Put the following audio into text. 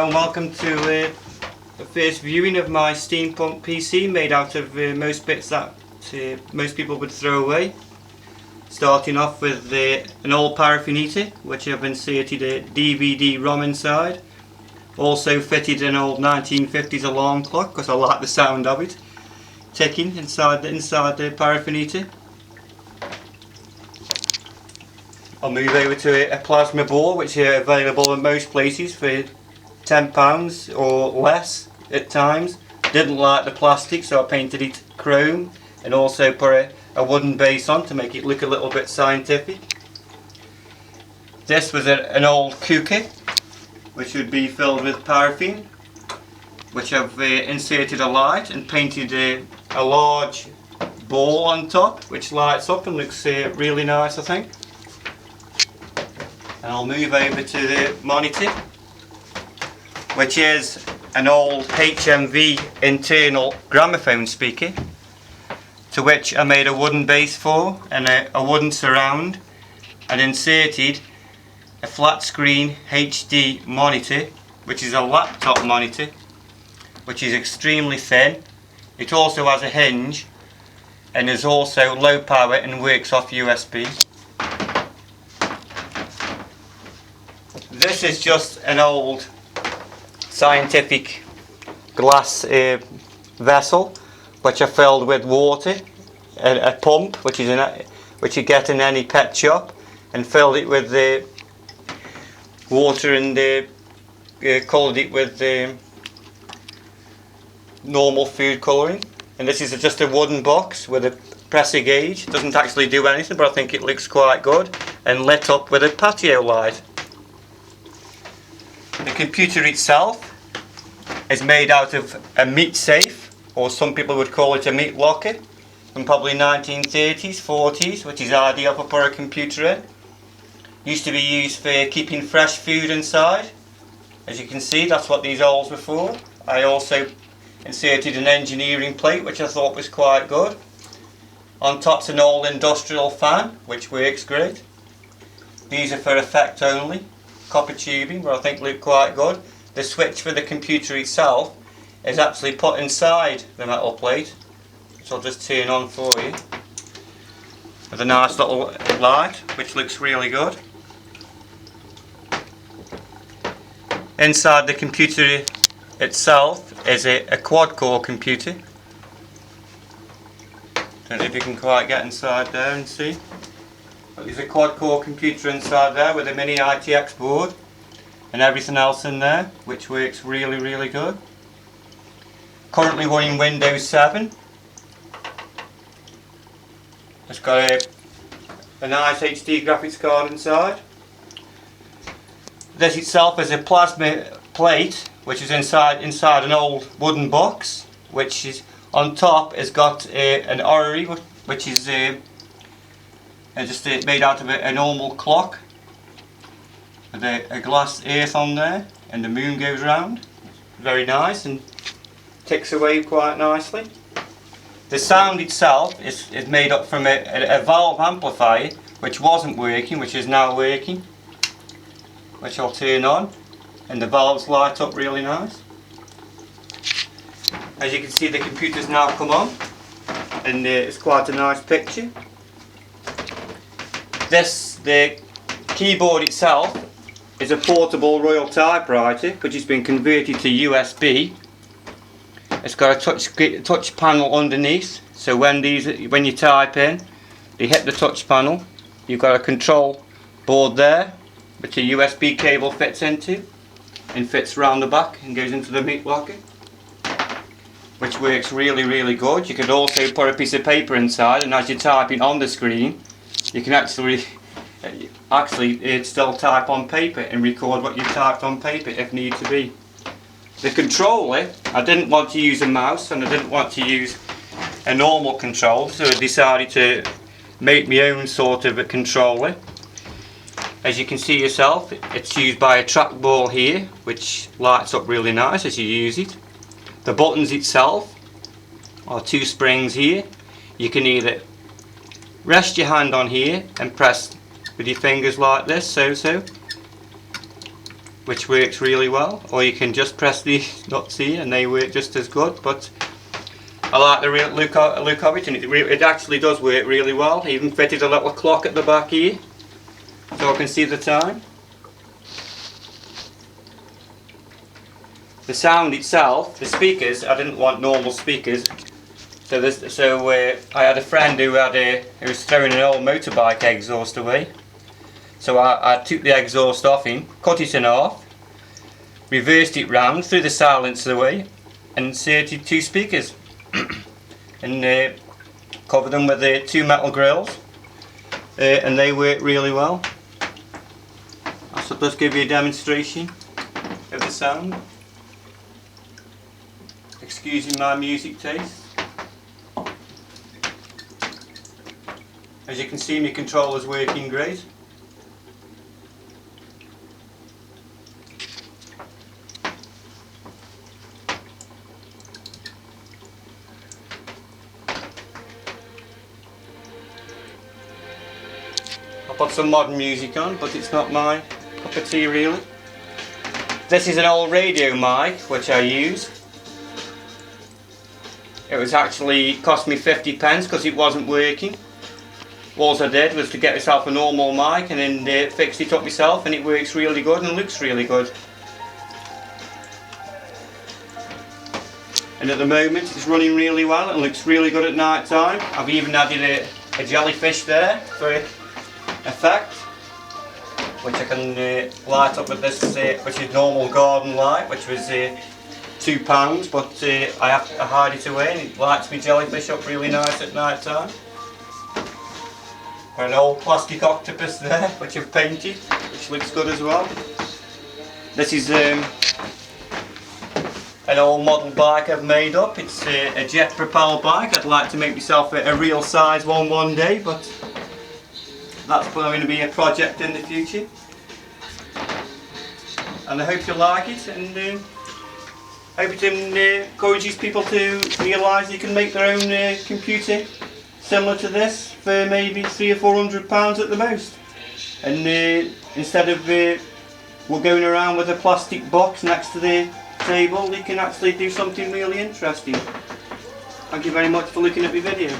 and welcome to the first viewing of my steampunk PC made out of most bits that most people would throw away. Starting off with an old paraffin heater which I've inserted a DVD-ROM inside. Also fitted an old 1950s alarm clock because I like the sound of it ticking inside the paraffin heater. I'll move over to a plasma ball which are available in most places for £10 or less at times. Didn't like the plastic, so I painted it chrome and also put a wooden base on to make it look a little bit scientific. This was an old cooker which would be filled with paraffin, which I've inserted a light and painted a large ball on top which lights up and looks really nice, I think. And I'll move over to the monitor, which is an old HMV internal gramophone speaker, to which I made a wooden base for and a wooden surround, and inserted a flat screen HD monitor, which is a laptop monitor, which is extremely thin. It also has a hinge and is also low power and works off USB. This is just an old scientific glass vessel which I filled with water, a pump which you get in any pet shop, and filled it with water and coloured it with normal food colouring. And this is just a wooden box with a presser gauge. It doesn't actually do anything, but I think it looks quite good, and lit up with a patio light. The computer itself is made out of a meat safe, or some people would call it a meat locker, from probably 1930s, 40s, which is ideal for putting a computer in. Used to be used for keeping fresh food inside. As you can see, that's what these holes were for. I also inserted an engineering plate which I thought was quite good. On top's an old industrial fan which works great. These are for effect only. Copper tubing, but I think look quite good. The switch for the computer itself is actually put inside the metal plate, which I'll just turn on for you, with a nice little light which looks really good. Inside the computer itself is a quad-core computer. Don't know if you can quite get inside there and see. But there's a quad-core computer inside there with a mini ITX board and everything else in there, which works really, really good. Currently running Windows 7. It's got a nice HD graphics card inside. This itself is a plasma plate which is inside an old wooden box, which is on top has got an orrery which is just made out of a normal clock with a glass earth on there, and the moon goes round. Very nice and ticks away quite nicely. The sound itself is made up from a valve amplifier which wasn't working, which is now working, which I'll turn on, and the valves light up really nice. As you can see, the computer's now come on, and it's quite a nice picture. The keyboard itself is a portable Royal typewriter which has been converted to USB. It's got a touch panel underneath, so when you type in, you hit the touch panel. You've got a control board there which a USB cable fits into and fits round the back and goes into the meat locker, which works really, really good. You could also put a piece of paper inside, and as you're typing on the screen, you can actually still type on paper and record what you typed on paper if need to be. The controller, I didn't want to use a mouse and I didn't want to use a normal control, so I decided to make my own sort of a controller. As you can see yourself, it's used by a trackball here, which lights up really nice as you use it. The buttons itself are two springs here. You can either rest your hand on here and press with your fingers like this, so, which works really well, or you can just press the nuts here and they work just as good. But I like the look of it, and it actually does work really well. I even fitted a little clock at the back here so I can see the time. The sound itself, the speakers, I didn't want normal speakers, so I had a friend who was throwing an old motorbike exhaust away. So I took the exhaust off him, cut it in half, reversed it round, threw the silencer away, and inserted 2 speakers and covered them with 2 metal grills, and they work really well. I'll just give you a demonstration of the sound. Excusing my music taste. As you can see, my controller's working great. I put some modern music on, but it's not my cup of tea really. This is an old radio mic which I use. It was actually cost me 50 pence because it wasn't working. All I did was to get myself a normal mic and then fixed it up myself, and it works really good and looks really good. And at the moment it's running really well and looks really good at night time. I've even added a jellyfish there for effect, which I can light up with this, which is normal garden light, which was £2, but I hide it away and it lights me jellyfish up really nice at night time. An old plastic octopus there, which I've painted, which looks good as well. This is an old model bike I've made up. It's a jet propelled bike. I'd like to make myself a real size one day, but that's going to be a project in the future. And I hope you like it, and hope it encourages people to realise you can make their own computer similar to this for maybe £300 or £400 at the most. And instead of we're going around with a plastic box next to the table, you can actually do something really interesting. Thank you very much for looking at my video.